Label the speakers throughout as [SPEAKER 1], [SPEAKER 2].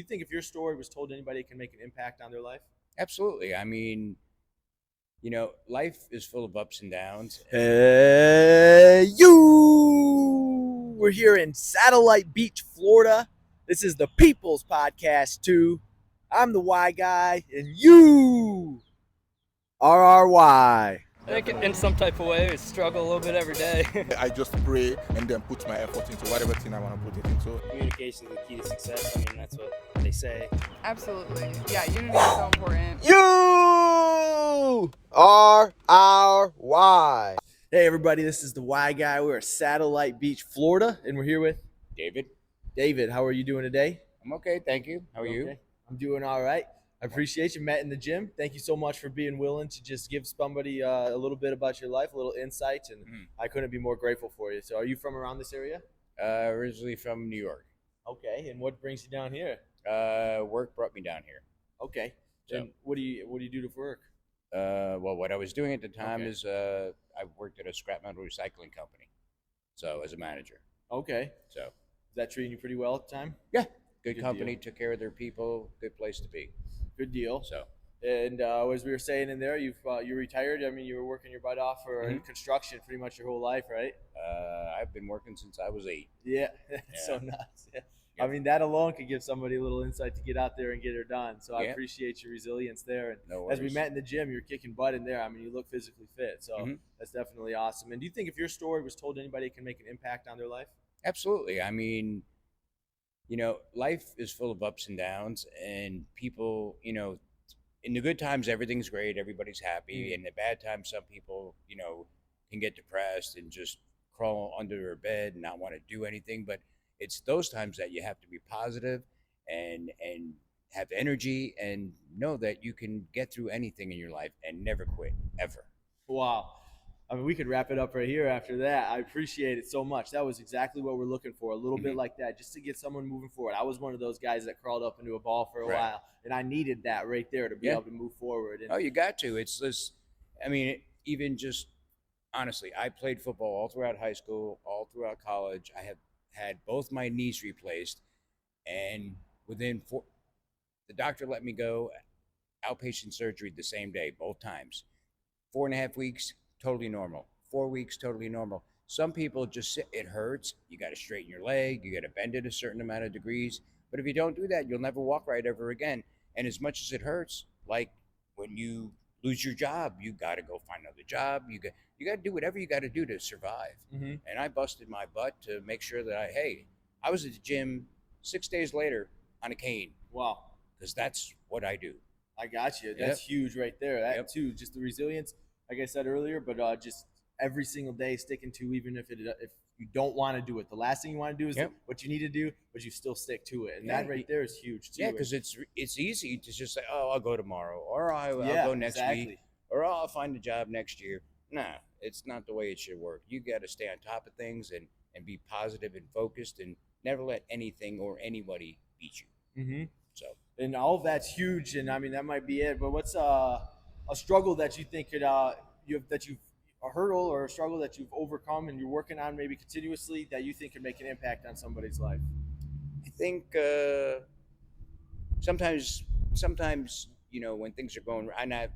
[SPEAKER 1] you think if your story was told to anybody, it can make an impact on their life?
[SPEAKER 2] Absolutely. I mean, life is full of ups and downs.
[SPEAKER 1] Hey, you! We're here in Satellite Beach, Florida. This is the People's Podcast 2. I'm the Y guy, and you are our Y.
[SPEAKER 3] I think in some type of way, we struggle a little bit every day.
[SPEAKER 4] I just pray and then put my effort into whatever thing I want to put it into.
[SPEAKER 5] Communication is the key to success. I mean, that's what they say.
[SPEAKER 6] Absolutely. Yeah, unity is so important.
[SPEAKER 1] You are our Y. Hey, everybody, this is the Y guy. We're at Satellite Beach, Florida, and we're here with
[SPEAKER 2] David,
[SPEAKER 1] David. How are you doing today?
[SPEAKER 2] I'm okay. Thank you. How are you?
[SPEAKER 1] Okay. I'm doing all right. I appreciate you. Met in the gym. Thank you so much for being willing to just give somebody a little bit about your life, a little insight, and I couldn't be more grateful for you. So are you from around this area?
[SPEAKER 2] Originally from New York.
[SPEAKER 1] Okay, and what brings you down here?
[SPEAKER 2] Work brought me down here.
[SPEAKER 1] Okay.
[SPEAKER 2] So,
[SPEAKER 1] and what do you do for work?
[SPEAKER 2] well, what I was doing at the time
[SPEAKER 1] Okay.
[SPEAKER 2] is I worked at a scrap metal recycling company. So as a manager.
[SPEAKER 1] Okay.
[SPEAKER 2] So
[SPEAKER 1] Is that treating you pretty well at the time?
[SPEAKER 2] yeah, good
[SPEAKER 1] Good
[SPEAKER 2] company,
[SPEAKER 1] deal.
[SPEAKER 2] took care of their people, good place to be.
[SPEAKER 1] Good deal.
[SPEAKER 2] So
[SPEAKER 1] And as we were saying in there, you retired. I mean, you were working your butt off for
[SPEAKER 2] Mhm.
[SPEAKER 1] construction pretty much your whole life, right?
[SPEAKER 2] I've been working since I was 8.
[SPEAKER 1] Yeah, that's so
[SPEAKER 2] Yeah.
[SPEAKER 1] nuts. Yeah.
[SPEAKER 2] Yeah.
[SPEAKER 1] I mean, that alone could give somebody a little insight to get out there and get her done. So I
[SPEAKER 2] Yeah.
[SPEAKER 1] appreciate your resilience there. And
[SPEAKER 2] No
[SPEAKER 1] as we
[SPEAKER 2] worries.
[SPEAKER 1] met in the gym, you're kicking butt in there. I mean, you look physically fit. So
[SPEAKER 2] Mhm.
[SPEAKER 1] that's definitely awesome. And do you think if your story was told to anybody, it can make an impact on their life?
[SPEAKER 2] Absolutely. I mean, life is full of ups and downs, and people, in the good times, everything's great, everybody's happy. In the bad times, some people, can get depressed and just crawl under their bed and not want to do anything. But it's those times that you have to be positive and have energy and know that you can get through anything in your life and never quit, ever.
[SPEAKER 1] Wow. I mean, we could wrap it up right here after that. I appreciate it so much. That was exactly what we're looking for. A little bit
[SPEAKER 2] Mhm.
[SPEAKER 1] like that, just to get someone moving forward. I was one of those guys that crawled up into a ball for a
[SPEAKER 2] Right.
[SPEAKER 1] while, and I needed that right there to be
[SPEAKER 2] Yeah.
[SPEAKER 1] able to move forward. And
[SPEAKER 2] Oh, you got to. It's this. I mean, even just honestly, I played football all throughout high school, all throughout college. I have had both my knees replaced, and the doctor let me go outpatient surgery the same day, both times. 4.5 weeks, totally normal. 4 weeks, totally normal. Some people just sit, it hurts. You got to straighten your leg. You got to bend it a certain amount of degrees. But if you don't do that, you'll never walk right ever again. And as much as it hurts, like when you lose your job, you got to go find another job. You got to do whatever you got to do to survive.
[SPEAKER 1] Mhm.
[SPEAKER 2] And I busted my butt to make sure that I was at the gym 6 days later on a cane
[SPEAKER 1] wow,
[SPEAKER 2] because that's what I do.
[SPEAKER 1] I got you. That's huge right there. That
[SPEAKER 2] Yep.
[SPEAKER 1] too, just the resilience, like I said earlier, but just every single day sticking to, even if you don't want to do it. The last thing you want to do is
[SPEAKER 2] Yep.
[SPEAKER 1] what you need to do, but you still stick to it. And
[SPEAKER 2] Yeah.
[SPEAKER 1] that right there is huge too.
[SPEAKER 2] Yeah, because it's easy to just say, "Oh, I'll go tomorrow," or I'll
[SPEAKER 1] Yeah,
[SPEAKER 2] go next
[SPEAKER 1] exactly.
[SPEAKER 2] week," or "Oh, I'll find a job next year." Nah, it's not the way it should work. You got to stay on top of things and be positive and focused, and never let anything or anybody beat you.
[SPEAKER 1] Mm-hmm.
[SPEAKER 2] So,
[SPEAKER 1] And all of that's huge. And I mean, that might be it. But what's a struggle that you think could you've a hurdle or a struggle that you've overcome and you're working on maybe continuously that you think could make an impact on somebody's life?
[SPEAKER 2] I think sometimes when things are going,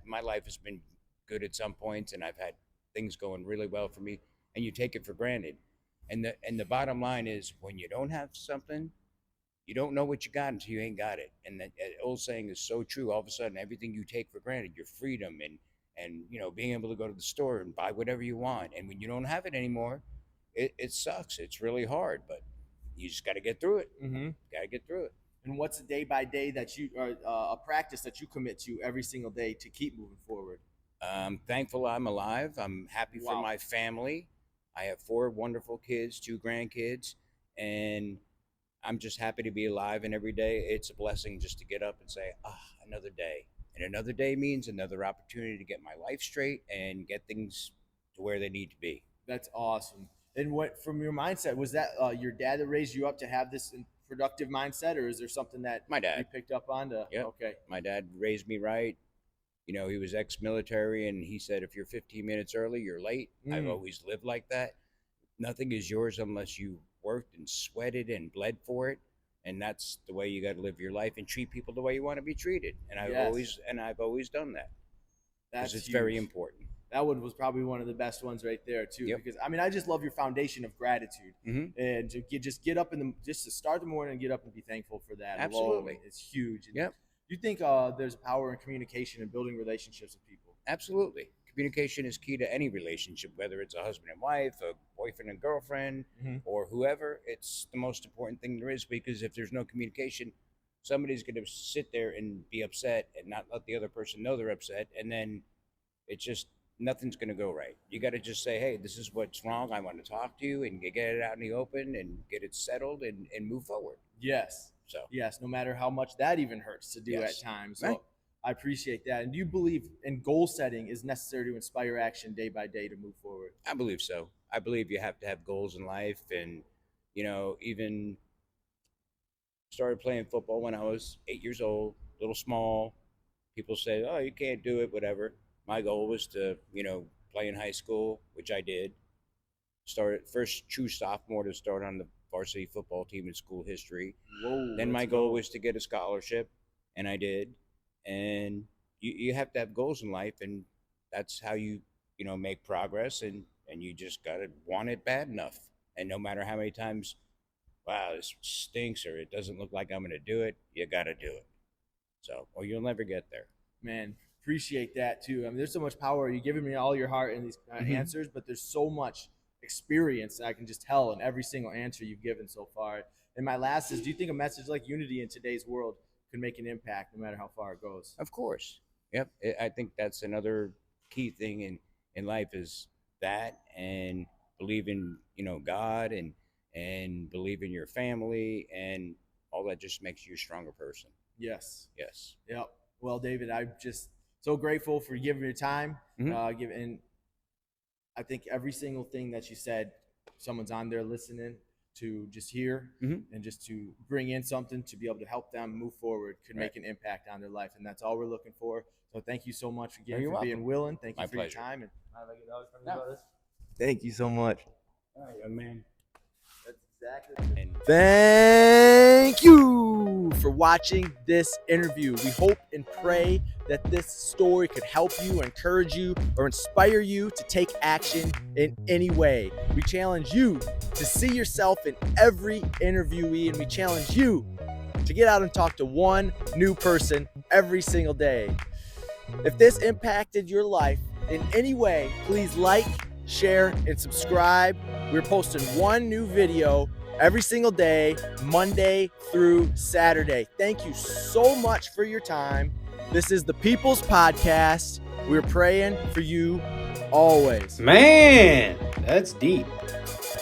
[SPEAKER 2] my life has been good at some points, and I've had things going really well for me, and you take it for granted. And the bottom line is, when you don't have something, you don't know what you got until you ain't got it. And that old saying is so true. All of a sudden, everything you take for granted, your freedom and being able to go to the store and buy whatever you want, and when you don't have it anymore, it sucks. It's really hard, but you just got to get through it.
[SPEAKER 1] Mm-hmm.
[SPEAKER 2] Got to get through it.
[SPEAKER 1] And what's a day by day that you or a practice that you commit to every single day to keep moving forward?
[SPEAKER 2] I'm thankful I'm alive. I'm happy for
[SPEAKER 1] Wow.
[SPEAKER 2] my family. I have 4 wonderful kids, 2 grandkids, and I'm just happy to be alive. And every day, it's a blessing just to get up and say, another day. And another day means another opportunity to get my life straight and get things to where they need to be.
[SPEAKER 1] That's awesome. And what, from your mindset, was that your dad that raised you up to have this productive mindset, or is there something that
[SPEAKER 2] My dad.
[SPEAKER 1] you picked up on?
[SPEAKER 2] Yep.
[SPEAKER 1] Okay.
[SPEAKER 2] My dad raised me right. He was ex-military, and he said, if you're 15 minutes early, you're late. I've always lived like that. Nothing is yours unless you worked and sweated and bled for it. And that's the way you got to live your life and treat people the way you want to be treated. And I've
[SPEAKER 1] Yes.
[SPEAKER 2] always done that
[SPEAKER 1] That's
[SPEAKER 2] because it's
[SPEAKER 1] huge.
[SPEAKER 2] very important.
[SPEAKER 1] That one was probably one of the best ones right there too.
[SPEAKER 2] Yep.
[SPEAKER 1] Because I mean, I just love your foundation of gratitude, and to get up just to start the morning and get up and be thankful for that.
[SPEAKER 2] Absolutely.
[SPEAKER 1] Alone, it's huge. And
[SPEAKER 2] Yep.
[SPEAKER 1] do you think there's power in communication and building relationships with people?
[SPEAKER 2] Absolutely. Communication is key to any relationship, whether it's a husband and wife, a boyfriend and girlfriend, or whoever. It's the most important thing there is, because if there's no communication, somebody's going to sit there and be upset and not let the other person know they're upset. And then it's just, nothing's going to go right. You got to just say, hey, this is what's wrong. I want to talk to you, and get it out in the open and get it settled and move forward.
[SPEAKER 1] Yes.
[SPEAKER 2] So,
[SPEAKER 1] yes, no matter how much that even hurts to do
[SPEAKER 2] Yes.
[SPEAKER 1] at times. So
[SPEAKER 2] Right.
[SPEAKER 1] I appreciate that. And do you believe in goal setting is necessary to inspire action day by day to move forward?
[SPEAKER 2] I believe so. I believe you have to have goals in life. And, even started playing football when I was 8 years old, a little small. People say, oh, you can't do it, whatever. My goal was to, play in high school, which I did. Started first true sophomore to start on the varsity football team in school history.
[SPEAKER 1] Whoa.
[SPEAKER 2] Then my
[SPEAKER 1] let's
[SPEAKER 2] goal
[SPEAKER 1] go.
[SPEAKER 2] was to get a scholarship, and I did. And you have to have goals in life, and that's how you make progress, and you just gotta want it bad enough. And no matter how many times, wow, this stinks, or it doesn't look like I'm gonna do it, you gotta do it. So, or you'll never get there.
[SPEAKER 1] Man, appreciate that too. I mean, there's so much power. You're giving me all your heart in these answers, but there's so much experience that I can just tell in every single answer you've given so far. And my last is, do you think a message like unity in today's world could make an impact no matter how far it goes?
[SPEAKER 2] Of course. Yep. I think that's another key thing in life, is that, and believe in, God, and believe in your family, and all that just makes you a stronger person.
[SPEAKER 1] Yes.
[SPEAKER 2] Yes.
[SPEAKER 1] Yep. Well, David, I'm just so grateful for giving your time. And I think every single thing that you said, someone's on there listening to just hear and just to bring in something to be able to help them move forward could make an impact on their life. And that's all we're looking for. So thank you so much again for being willing. Thank you
[SPEAKER 2] My
[SPEAKER 1] for
[SPEAKER 2] pleasure.
[SPEAKER 1] your time. And
[SPEAKER 3] No.
[SPEAKER 1] thank you so much.
[SPEAKER 2] All right, young man.
[SPEAKER 1] That's exactly.
[SPEAKER 2] And
[SPEAKER 1] Thank you for watching this interview. We hope and pray that this story could help you, encourage you, or inspire you to take action in any way. We challenge you to see yourself in every interviewee, and we challenge you to get out and talk to one new person every single day. If this impacted your life in any way, please like, share, and subscribe. We're posting one new video every single day, Monday through Saturday. Thank you so much for your time. This is the People's Podcast. We're praying for you always.
[SPEAKER 7] Man, that's deep.